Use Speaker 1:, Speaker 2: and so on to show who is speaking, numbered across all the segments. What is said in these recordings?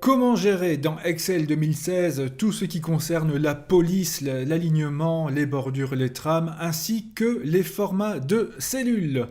Speaker 1: Comment gérer dans Excel 2016 tout ce qui concerne la police, l'alignement, les bordures, les trames, ainsi que les formats de cellules?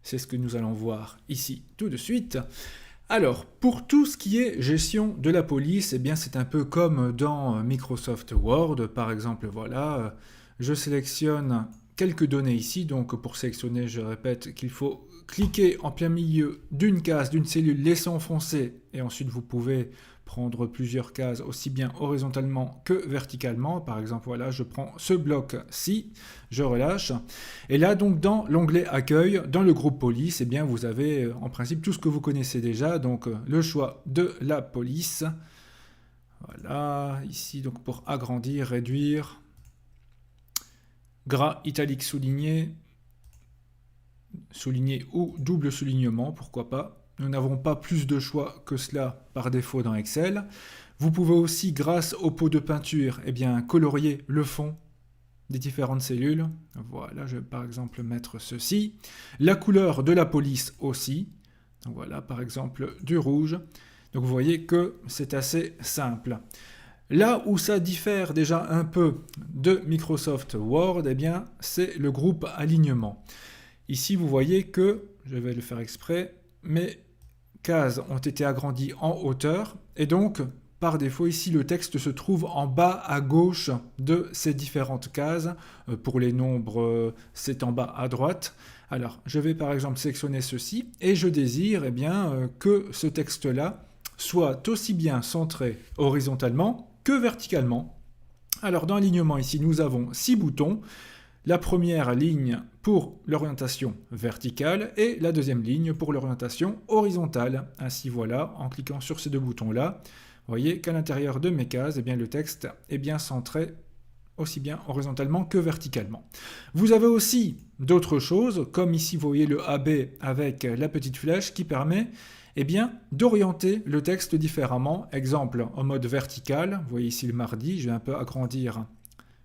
Speaker 1: C'est ce que nous allons voir ici tout de suite. Alors, pour tout ce qui est gestion de la police, eh bien c'est un peu comme dans Microsoft Word, par exemple, voilà, je sélectionne quelques données ici, donc pour sélectionner, je répète qu'il faut cliquer en plein milieu d'une case, d'une cellule, laisser enfoncer, et ensuite vous pouvez prendre plusieurs cases aussi bien horizontalement que verticalement. Par exemple, voilà, je prends ce bloc-ci, je relâche. Et là, donc, dans l'onglet Accueil, dans le groupe Police, eh bien, vous avez en principe tout ce que vous connaissez déjà, donc le choix de la police. Voilà, ici, donc pour agrandir, réduire, gras, italique, souligné, souligné ou double soulignement, pourquoi pas. Nous n'avons pas plus de choix que cela par défaut dans Excel. Vous pouvez aussi, grâce au pot de peinture, eh bien, colorier le fond des différentes cellules. Voilà, je vais par exemple mettre ceci. La couleur de la police aussi. Donc voilà, par exemple, du rouge. Donc vous voyez que c'est assez simple. Là où ça diffère déjà un peu de Microsoft Word, eh bien, c'est le groupe alignement. Ici, vous voyez que, je vais le faire exprès, mes cases ont été agrandies en hauteur, et donc, par défaut, ici, le texte se trouve en bas à gauche de ces différentes cases. Pour les nombres, c'est en bas à droite. Alors, je vais par exemple sélectionner ceci, et je désire que ce texte-là soit aussi bien centré horizontalement que verticalement. Alors, dans l'alignement ici, nous avons 6 boutons. La première ligne pour l'orientation verticale et la deuxième ligne pour l'orientation horizontale. Ainsi voilà, en cliquant sur ces deux boutons-là, vous voyez qu'à l'intérieur de mes cases, eh bien, le texte est bien centré aussi bien horizontalement que verticalement. Vous avez aussi d'autres choses, comme ici vous voyez le AB avec la petite flèche qui permet d'orienter le texte différemment. Exemple, en mode vertical, vous voyez ici le mardi, je vais un peu agrandir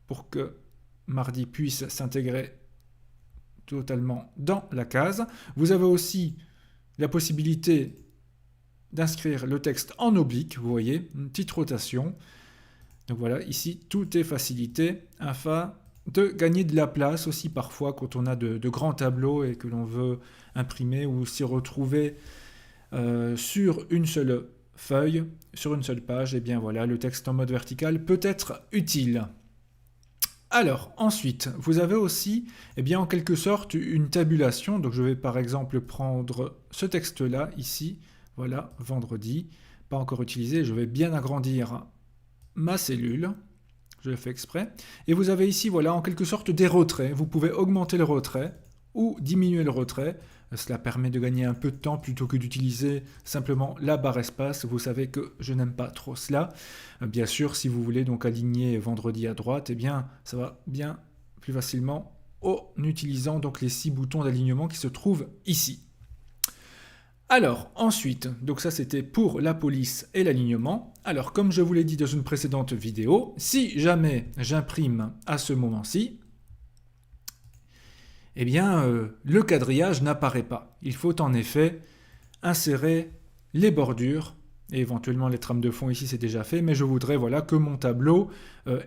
Speaker 1: pour que mardi puisse s'intégrer totalement dans la case. Vous avez aussi la possibilité d'inscrire le texte en oblique, vous voyez, une petite rotation. Donc voilà, ici, tout est facilité afin de gagner de la place aussi parfois quand on a de grands tableaux et que l'on veut imprimer ou s'y retrouver sur une seule feuille, sur une seule page. Et bien voilà, le texte en mode vertical peut être utile. Alors, ensuite, vous avez aussi, en quelque sorte, une tabulation. Donc, je vais par exemple prendre ce texte-là, ici, voilà, vendredi, pas encore utilisé. Je vais bien agrandir ma cellule. Je le fais exprès. Et vous avez ici, voilà, en quelque sorte, des retraits. Vous pouvez augmenter le retrait ou diminuer le retrait. Cela permet de gagner un peu de temps plutôt que d'utiliser simplement la barre espace. Vous savez que je n'aime pas trop cela. Bien sûr, si vous voulez donc aligner vendredi à droite, eh bien, ça va bien plus facilement en utilisant donc les 6 boutons d'alignement qui se trouvent ici. Alors, ensuite, donc ça c'était pour la police et l'alignement. Alors, comme je vous l'ai dit dans une précédente vidéo, si jamais j'imprime à ce moment-ci, le quadrillage n'apparaît pas. Il faut en effet insérer les bordures, et éventuellement les trames de fond ici c'est déjà fait, mais je voudrais voilà, que mon tableau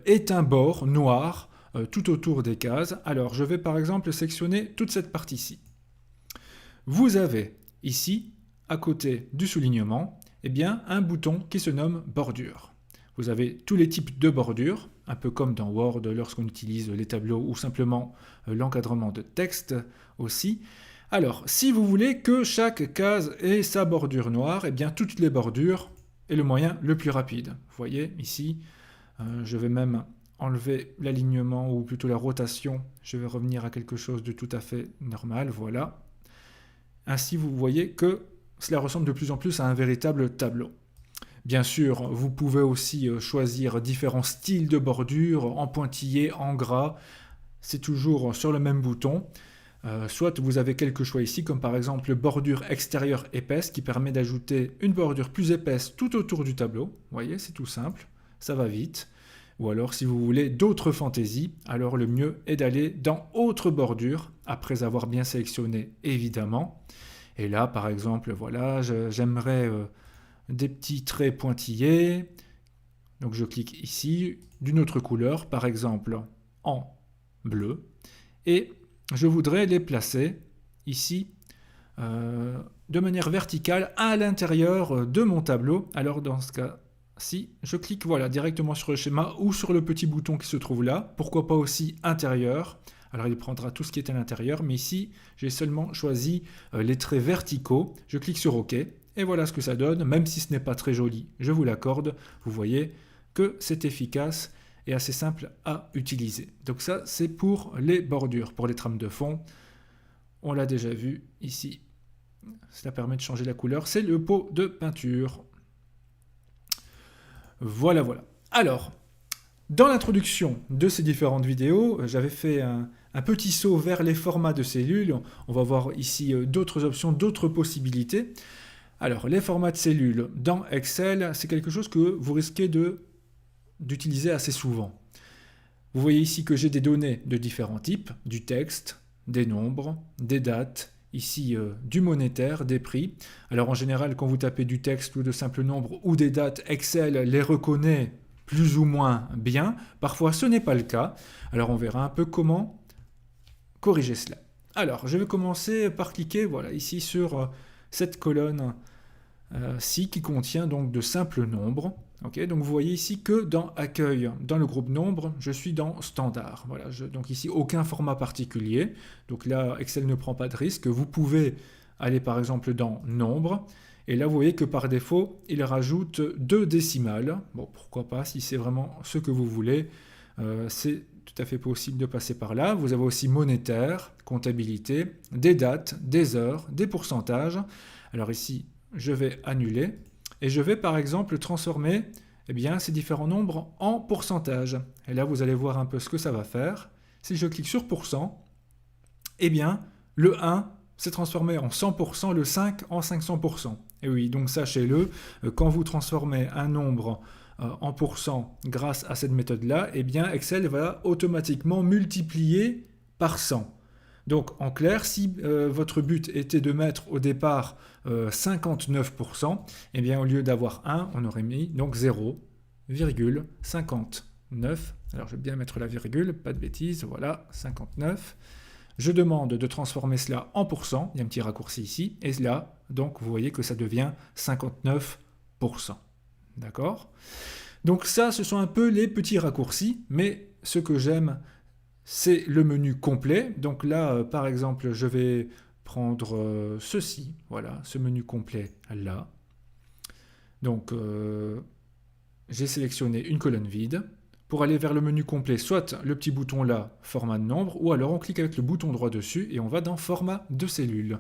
Speaker 1: ait un bord noir tout autour des cases. Alors je vais par exemple sélectionner toute cette partie-ci. Vous avez ici, à côté du soulignement, un bouton qui se nomme bordure. Vous avez tous les types de bordures, un peu comme dans Word lorsqu'on utilise les tableaux ou simplement l'encadrement de texte aussi. Alors, si vous voulez que chaque case ait sa bordure noire, toutes les bordures est le moyen le plus rapide. Vous voyez ici, je vais même enlever l'alignement ou plutôt la rotation. Je vais revenir à quelque chose de tout à fait normal, voilà. Ainsi, vous voyez que cela ressemble de plus en plus à un véritable tableau. Bien sûr, vous pouvez aussi choisir différents styles de bordure, en pointillé, en gras. C'est toujours sur le même bouton. Soit vous avez quelques choix ici, comme par exemple bordure extérieure épaisse, qui permet d'ajouter une bordure plus épaisse tout autour du tableau. Vous voyez, c'est tout simple, ça va vite. Ou alors, si vous voulez d'autres fantaisies, alors le mieux est d'aller dans autre bordure, après avoir bien sélectionné, évidemment. Et là, par exemple, voilà, j'aimerais des petits traits pointillés. Donc je clique ici, d'une autre couleur, par exemple en bleu. Et je voudrais les placer ici de manière verticale à l'intérieur de mon tableau. Alors dans ce cas-ci, je clique voilà, directement sur le schéma ou sur le petit bouton qui se trouve là. Pourquoi pas aussi intérieur. Alors il prendra tout ce qui est à l'intérieur, mais ici j'ai seulement choisi les traits verticaux. Je clique sur OK et voilà ce que ça donne, même si ce n'est pas très joli, je vous l'accorde. Vous voyez que c'est efficace et assez simple à utiliser. Donc ça c'est pour les bordures, pour les trames de fond. On l'a déjà vu ici. Cela permet de changer la couleur. C'est le pot de peinture. Voilà, voilà. Alors, dans l'introduction de ces différentes vidéos, j'avais fait un petit saut vers les formats de cellules. On va voir ici d'autres options, d'autres possibilités. Alors, les formats de cellules dans Excel, c'est quelque chose que vous risquez d'utiliser assez souvent. Vous voyez ici que j'ai des données de différents types, du texte, des nombres, des dates, ici du monétaire, des prix. Alors en général, quand vous tapez du texte ou de simples nombres ou des dates, Excel les reconnaît plus ou moins bien. Parfois, ce n'est pas le cas. Alors on verra un peu comment corriger cela. Alors, je vais commencer par cliquer voilà, ici sur cette colonne-ci qui contient donc de simples nombres. Okay, donc vous voyez ici que dans Accueil, dans le groupe Nombre, je suis dans Standard. Voilà, donc ici, aucun format particulier. Donc là, Excel ne prend pas de risque. Vous pouvez aller par exemple dans Nombre. Et là, vous voyez que par défaut, il rajoute 2 décimales. Bon, pourquoi pas, si c'est vraiment ce que vous voulez. C'est tout à fait possible de passer par là. Vous avez aussi monétaire, comptabilité, des dates, des heures, des pourcentages. Alors ici, je vais annuler. Et je vais par exemple transformer ces différents nombres en pourcentage. Et là, vous allez voir un peu ce que ça va faire. Si je clique sur pourcent, le 1 s'est transformé en 100%, le 5 en 500%. Et oui, donc sachez-le, quand vous transformez un nombre en pourcent grâce à cette méthode-là, Excel va automatiquement multiplier par 100. Donc en clair, si votre but était de mettre au départ 59%, au lieu d'avoir 1, on aurait mis donc 0,59. Alors je vais bien mettre la virgule, pas de bêtises, voilà, 59. Je demande de transformer cela en pourcent, il y a un petit raccourci ici, et là, donc vous voyez que ça devient 59%. D'accord ? Donc ça, ce sont un peu les petits raccourcis, mais ce que j'aime, c'est le menu complet. Donc là, par exemple, je vais prendre ceci, voilà, ce menu complet là. Donc, j'ai sélectionné une colonne vide. Pour aller vers le menu complet, soit le petit bouton là, format de nombre, ou alors on clique avec le bouton droit dessus et on va dans format de cellule.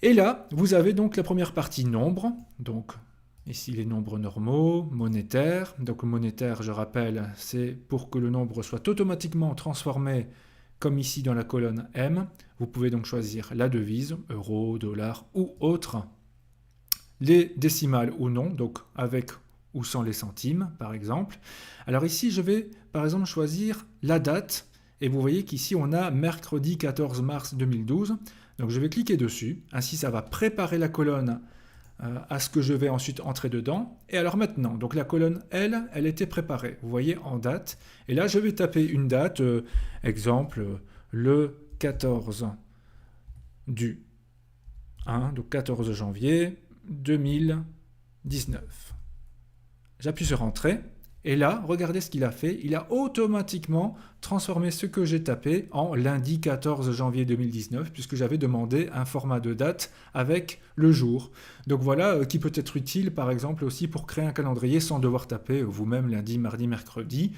Speaker 1: Et là, vous avez donc la première partie nombre, donc ici les nombres normaux, monétaires. Donc monétaire, je rappelle, c'est pour que le nombre soit automatiquement transformé comme ici dans la colonne M. Vous pouvez donc choisir la devise, euro, dollar ou autre. Les décimales ou non, donc avec ou sans les centimes par exemple. Alors ici, je vais par exemple choisir la date. Et vous voyez qu'ici, on a mercredi 14 mars 2012. Donc je vais cliquer dessus. Ainsi, ça va préparer la colonne à ce que je vais ensuite entrer dedans. Et alors maintenant, donc la colonne L, elle était préparée. Vous voyez en date. Et là, je vais taper une date, exemple, le 14 du 1, donc 14 janvier 2019. J'appuie sur Entrée. Et là, regardez ce qu'il a fait. Il a automatiquement transformé ce que j'ai tapé en lundi 14 janvier 2019, puisque j'avais demandé un format de date avec le jour. Donc voilà, qui peut être utile par exemple aussi pour créer un calendrier sans devoir taper vous-même lundi, mardi, mercredi.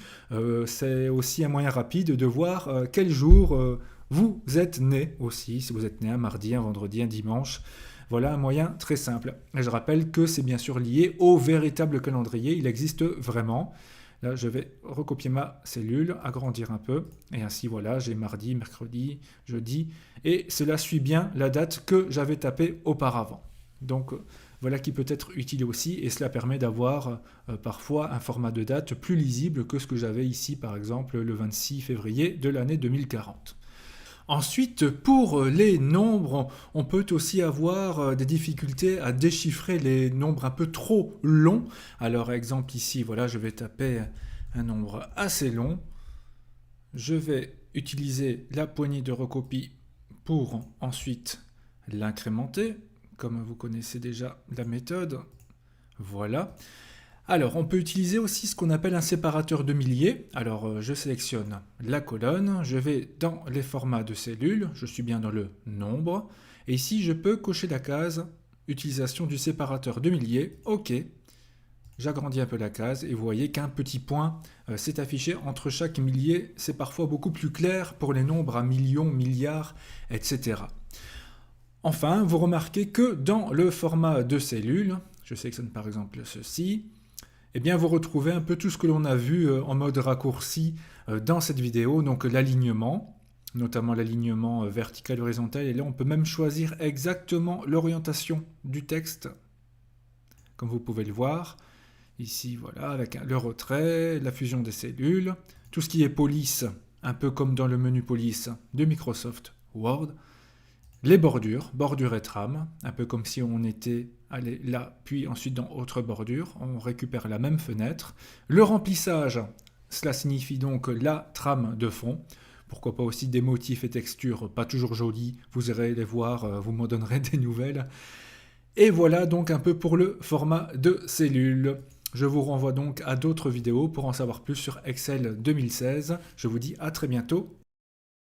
Speaker 1: C'est aussi un moyen rapide de voir quel jour vous êtes né aussi, si vous êtes né un mardi, un vendredi, un dimanche. Voilà un moyen très simple. Et je rappelle que c'est bien sûr lié au véritable calendrier. Il existe vraiment. Là, je vais recopier ma cellule, agrandir un peu. Et ainsi, voilà, j'ai mardi, mercredi, jeudi. Et cela suit bien la date que j'avais tapée auparavant. Donc, voilà qui peut être utile aussi. Et cela permet d'avoir parfois un format de date plus lisible que ce que j'avais ici, par exemple, le 26 février de l'année 2040. Ensuite, pour les nombres, on peut aussi avoir des difficultés à déchiffrer les nombres un peu trop longs. Alors, exemple ici, voilà, je vais taper un nombre assez long. Je vais utiliser la poignée de recopie pour ensuite l'incrémenter, comme vous connaissez déjà la méthode. Voilà. Alors, on peut utiliser aussi ce qu'on appelle un séparateur de milliers. Alors, je sélectionne la colonne, je vais dans les formats de cellules, je suis bien dans le nombre, et ici, je peux cocher la case utilisation du séparateur de milliers. OK. J'agrandis un peu la case et vous voyez qu'un petit point s'est affiché entre chaque millier. C'est parfois beaucoup plus clair pour les nombres à millions, milliards, etc. Enfin, vous remarquez que dans le format de cellules, je sélectionne par exemple ceci, eh bien vous retrouvez un peu tout ce que l'on a vu en mode raccourci dans cette vidéo, donc l'alignement, notamment l'alignement vertical horizontal, et là on peut même choisir exactement l'orientation du texte, comme vous pouvez le voir. Ici, voilà, avec le retrait, la fusion des cellules, tout ce qui est police, un peu comme dans le menu police de Microsoft Word, les bordures, bordure et trame, un peu comme si on était allé là, puis ensuite dans autre bordure, on récupère la même fenêtre. Le remplissage, cela signifie donc la trame de fond. Pourquoi pas aussi des motifs et textures pas toujours jolis, vous irez les voir, vous m'en donnerez des nouvelles. Et voilà donc un peu pour le format de cellule. Je vous renvoie donc à d'autres vidéos pour en savoir plus sur Excel 2016. Je vous dis à très bientôt.